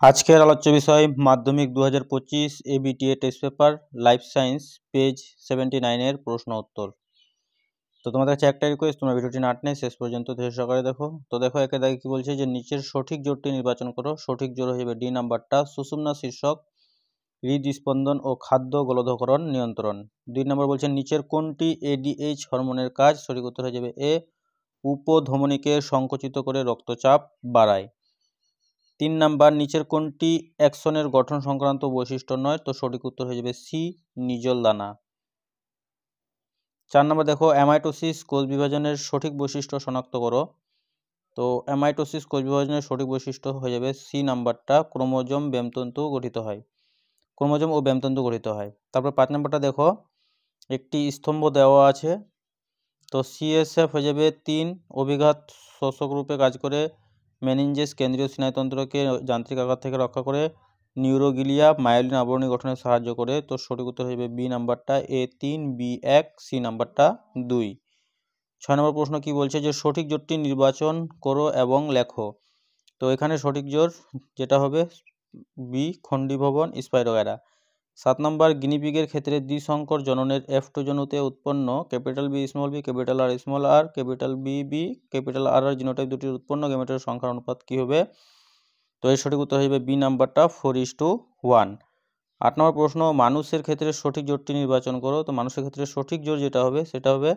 আজকের আলোচ্য বিষয় মাধ্যমিক 2025 ABTA test paper life science page 79 এর প্রশ্ন উত্তর। তো তোমাদের কাছে একটা রিকোয়েস্ট, তোমরা ভিডিওটি না টেনে শেষ পর্যন্ত ধৈর্য সহকারে দেখো। তো দেখো একে দাগে কি বলছে যে নিচের সঠিক জোড়টি নির্বাচন করো। সঠিক জোড় হয়ে যাবে ডি নাম্বারটা, সুষুম্না শীর্ষক হৃদস্পন্দন ও খাদ্য গোলকধকরণ নিয়ন্ত্রণ। 2 নম্বর বলছে নিচের কোনটি এডিএইচ হরমোনের কাজ। সঠিক উত্তর হয়ে যাবে এ, উপধমনীকে সংকুচিত করে রক্তচাপ বাড়ায়। 3 নাম্বার নিচের কোনটি অ্যাক্সনের গঠন সংক্রান্ত বৈশিষ্ট্য নয়। তো সঠিক উত্তর হয়ে যাবে সি, নিজল দানা। 4 নম্বর দেখো অ্যামাইটোসিস কোষ বিভাজনের সঠিক বৈশিষ্ট্য শনাক্ত করো। তো অ্যামাইটোসিস কোষ বিভাজনের সঠিক বৈশিষ্ট্য হয়ে যাবে সি নাম্বারটা, ক্রোমোজোম ব্যামতন্তু গঠিত হয়, ক্রোমোজোম ও ব্যামতন্তু গঠিত হয়। তারপর 5 নম্বরটা দেখো একটি স্তম্ভ দেওয়া আছে। তো সিএসএফ হয়ে যাবে 3, অভিঘাত শোষক রূপে কাজ করে, মেনিনজেস কেন্দ্রীয় স্নায়ুতন্ত্রকে যান্ত্রিক আঘাত থেকে রক্ষা করে, নিউরোগিলিয়া মায়োলিন আবরণী গঠনে সাহায্য করে। তো সঠিক উত্তর হয়ে যাবে বি নাম্বারটা এ 3, বি 1, সি নাম্বারটা 2। 6 নম্বর প্রশ্ন কি বলছে যে সঠিক জোড়টি নির্বাচন করো এবং লেখো। তো এখানে সঠিক জোড় যেটা হবে বি, খণ্ডীভবন স্পাইরোগ্যারা। 7 নম্বর গিনিপিগের ক্ষেত্রে দ্বিসংকর জননের F2 জনুতে উৎপন্ন capital B small B capital R small R capital B B capital R R genotype দুটির উৎপন্ন গ্যামেটের সংখ্যার অনুপাত কী হবে। তো এর সঠিক উত্তর হয়ে যাবে বি নাম্বারটা 4:1। 8 নম্বর প্রশ্ন মানুষের ক্ষেত্রে সঠিক জোড়টি নির্বাচন করো। তো মানুষের ক্ষেত্রে সঠিক জোড় যেটা হবে সেটা হবে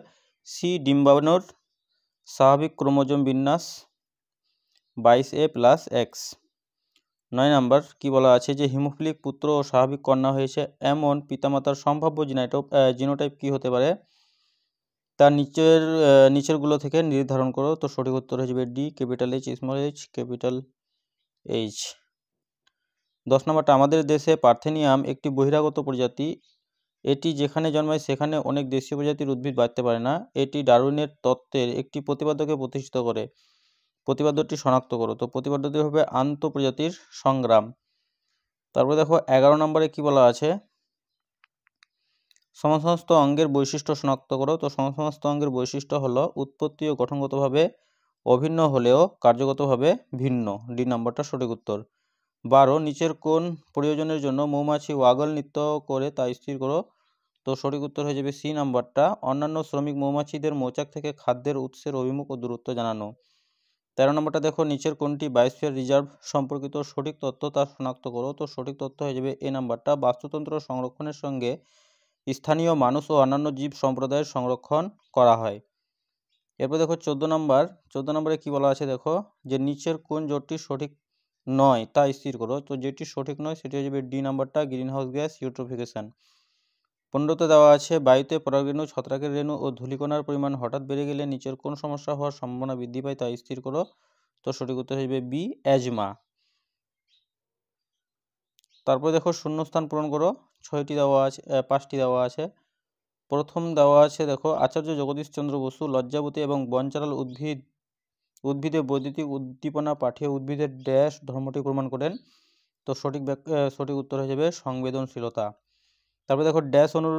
সি, ডিম্বাণুর স্বাভাবিক ক্রোমোজোম বিন্যাস 22A+X। 9 নাম্বার কি বলা আছে যে হিমোফিলিক পুত্র ও স্বাভাবিক কন্যা হয়েছে এমন পিতামাতার সম্ভাব্য জিনোটাইপ কি হতে পারে, তার নিচেরগুলো থেকে নির্ধারণ করো। তো সঠিক উত্তর হয়ে যাবে D, capital H small H capital H. 10 নম্বরটা আমাদের দেশে পার্থেনিয়াম একটি বহিরাগত প্রজাতি, এটি যেখানে জন্মায় সেখানে অনেক দেশীয় প্রজাতির উদ্ভিদ বাড়তে পারে না, এটি ডারউইনের তত্ত্বের একটি প্রতিপাদ্যকে প্রতিষ্ঠিত করে, প্রতিপাদ্যটি শনাক্ত করো। তো প্রতিপাদ্যটি হবে আন্তঃপ্রজাতির সংগ্রাম। তারপরে দেখো 11 নম্বরে কি বলা আছে সমস্ত অঙ্গের বৈশিষ্ট্য শনাক্ত করো। তো সমস্ত অঙ্গের বৈশিষ্ট্য হলো উৎপত্তি ও গঠনগতভাবে অভিন্ন হলেও কার্যগতভাবে ভিন্ন। ডি নাম্বারটা সঠিক উত্তর। 12 নিচের কোন প্রয়োজনের জন্য মৌমাছি ওয়াগল নৃত্য করে তা স্থির করো। তো সঠিক উত্তর হয়ে যাবে সি নাম্বারটা, অন্যান্য শ্রমিক মৌমাছিদের মৌচাক থেকে খাদ্যের উৎসের অভিমুখ ও দূরত্ব জানানো। 13 নম্বরটা দেখো নিচের কোনটি বায়োস্ফিয়ার রিজার্ভ সম্পর্কিত সঠিক তথ্য তা শনাক্ত করো। তো সঠিক তথ্য হয়ে যাবে এ নাম্বারটা, বাস্তুতন্ত্র সংরক্ষণের সঙ্গে স্থানীয় মানুষ ও অন্যান্য জীব সম্প্রদায়ের সংরক্ষণ করা হয়। এরপর দেখো 14 নম্বরে কি বলা আছে দেখো যে নিচের কোন জোটটি সঠিক নয় তা স্থির করো। তো যেটি সঠিক নয় সেটি হয়ে যাবে ডি নাম্বারটা, গ্রিনহাউস গ্যাস ইউট্রোফিকেশন। 15তে দেওয়া আছে বায়ুতে পরাগরেণু, ছত্রাকের রেণু ও ধূলিকণার পরিমাণ হঠাৎ বেড়ে গেলে নিচের কোন সমস্যা হওয়ার সম্ভাবনা বৃদ্ধি পায় তা স্থির করো। তো সঠিক উত্তর হয়ে যাবে বি, অ্যাজমা। তারপরে দেখো শূন্যস্থান পূরণ করো। 5টি দেওয়া আছে। প্রথম দেওয়া আছে দেখো আচার্য জগদীশচন্দ্র বসু লজ্জাবতী এবং বনচারাল উদ্ভিদে বৈদ্যুতিক উদ্দীপনা পাঠিয়ে উদ্ভিদের ড্যাশ ধর্মটি প্রমাণ করেন। তো সঠিক উত্তর হয়ে যাবে সংবেদনশীলতা। তারপরে দেখো ড্যাশ অণুর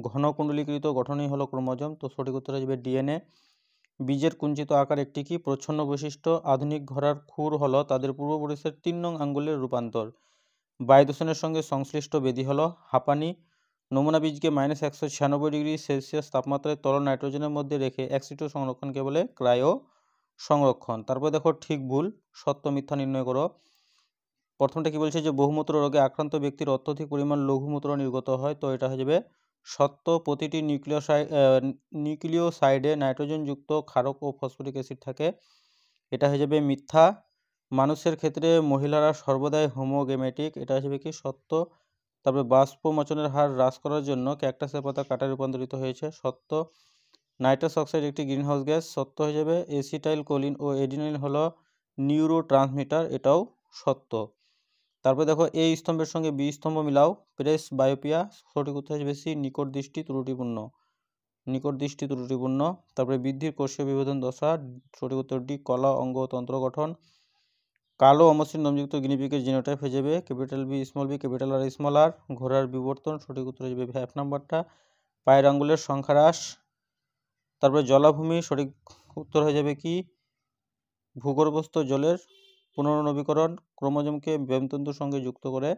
ঘনকুণ্ডলীকৃত গঠনই হলো ক্রোমোজোম। তো সঠিক উত্তর হয়ে যাবে ডিএনএ। বীজের কুঞ্চিত আকার একটি কি প্রচ্ছন্ন বৈশিষ্ট্য। আধুনিক ঘোড়ার খুর হলো তাদের পূর্বপুরুষের 3 নং আঙ্গুলের রূপান্তর। বায়ু দূষণের সঙ্গে সংশ্লিষ্ট বেদি হলো হাঁপানি। নমুনা বীজকে -196°C তাপমাত্রায় তরল নাইট্রোজেনের মধ্যে রেখে এক্সিটু সংরক্ষণকে বলে ক্রায়ো সংরক্ষণ। তারপরে দেখো ঠিক ভুল সত্য মিথ্যা নির্ণয় করো। প্রথমটা কি বলছে যে বহুমূত্র রোগে আক্রান্ত ব্যক্তির অত্যধিক পরিমাণ লঘুমূত্র নির্গত হয়। তো এটা হয়ে যাবে সত্য। প্রতিটি নিউক্লিওসাইডে নাইট্রোজেনযুক্ত ক্ষারক ও ফসফরিক অ্যাসিড থাকে। এটা হয়ে যাবে মিথ্যা। মানুষের ক্ষেত্রে মহিলারা সর্বদাই হোমোগেমেটিক। এটা হিসেবে কি সত্য। তারপরে বাষ্পমোচনের হার হ্রাস করার জন্য ক্যাকটাসের পাতা কাটায় রূপান্তরিত হয়েছে। সত্য। নাইট্রাস অক্সাইড একটি গ্রিনহাউস গ্যাস। সত্য হয়ে যাবে। এসিটাইল কোলিন ও এডিনিন হলো নিউরোট্রান্সমিটার। এটাও সত্য। তারপরে দেখো এই স্তম্ভের সঙ্গে বি স্তম্ভ মিলাও। প্রেস বায়োপিয়া। সঠিক উত্তর হয়ে যাবে সি, নিকট দৃষ্টি ত্রুটিপূর্ণ। তারপরে বৃদ্ধির কোষীয় বিভাজন দশা। সঠিক উত্তর ডি, কলা অঙ্গ তন্ত্র গঠন। কালো অমসৃণ লোমযুক্ত গিনিপিগের জিনোটাইপ হয়ে যাবে capital B small B capital R small R. ঘোড়ার বিবর্তন। সঠিক উত্তর হয়ে যাবে এক নাম্বারটা, পায়ের আঙ্গুলের সংখ্যা হ্রাস। তারপরে জলাভূমি। সঠিক উত্তর হয়ে যাবে কি ভূগর্ভস্থ জলের পুনর্নবীকরণ, ক্রোমোজোমকে ব্যামতন্তুর সঙ্গে যুক্ত করে।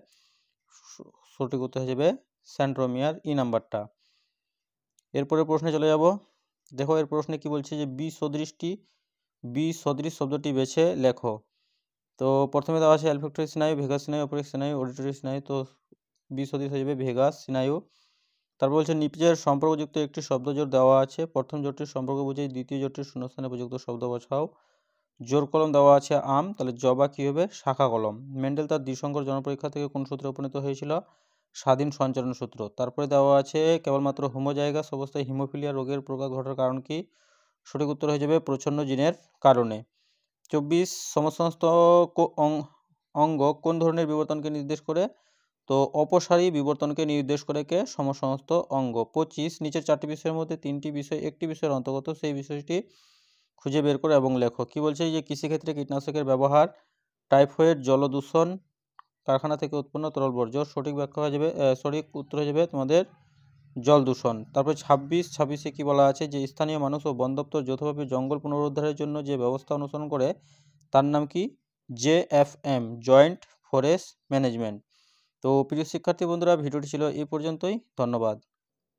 সঠিক উত্তর হয়ে যাবে সেন্ট্রোমিয়ার, ই নাম্বারটা। এরপরে প্রশ্নে চলে যাব। দেখো এর প্রশ্নে কি বলছে যে বিসদৃশ শব্দটি বেছে লেখো। তো প্রথমে দেওয়া আছে অ্যালফেক্টরি স্নায়ু, ভেগাস স্নায়ু, অপরিক স্নায়ু, অডিটরি স্নায়ু। তো বিসদৃশ হয়ে যাবে ভেগাস স্নায়ু। তারপর বলছে নিপেজের সম্পর্কযুক্ত একটি শব্দজোড় দেওয়া আছে, প্রথম জোড়টির সম্পর্ক বুঝে দ্বিতীয় জোড়টির শূন্যস্থানে উপযুক্ত শব্দ বসাও। জোড় কলম দেওয়া আছে আম, তাহলে জবা কি হবে? শাখা কলম। মেন্ডেল তার দ্বিসংকর জনপরীক্ষা থেকে কোন সূত্রে উপনীত হয়েছিল? স্বাধীন সঞ্চালন সূত্র। তারপরে দেওয়া আছে কেবলমাত্র হোমোজাইগাস অবস্থায় হিমোফিলিয়া রোগের প্রকাশ ঘটার কারণ কি? সঠিক উত্তর হয়ে যাবে প্রচ্ছন্ন জিনের কারণে। 24 সমস্ত অঙ্গ কোন ধরনের বিবর্তনকে নির্দেশ করে? তো অপসারী বিবর্তনকে নির্দেশ করে কে? সমস্ত অঙ্গ। 25 নিচের 4টি বিষয়ের মধ্যে 3টি বিষয় একটি বিষয়ের অন্তর্গত, সেই বিষয়টি খুঁজে বের করে এবং লেখো। কি বলছে যে কৃষিক্ষেত্রে কীটনাশকের ব্যবহার, টাইফয়েড, জলদূষণ, কারখানা থেকে উৎপন্ন তরল বর্জ্য। সঠিক ব্যাখ্যা হয়ে যাবে, সঠিক উত্তর হয়ে যাবে তোমাদের জল দূষণ। তারপর 26-26-এ কি বলা আছে যে স্থানীয় মানুষ ও বন দপ্তর যৌথভাবে জঙ্গল পুনরুদ্ধারের জন্য যে ব্যবস্থা অনুসরণ করে তার নাম কি? JFM, joint forest management. তো প্রিয় শিক্ষার্থী বন্ধুরা, ভিডিওটি ছিল এই পর্যন্তই। ধন্যবাদ।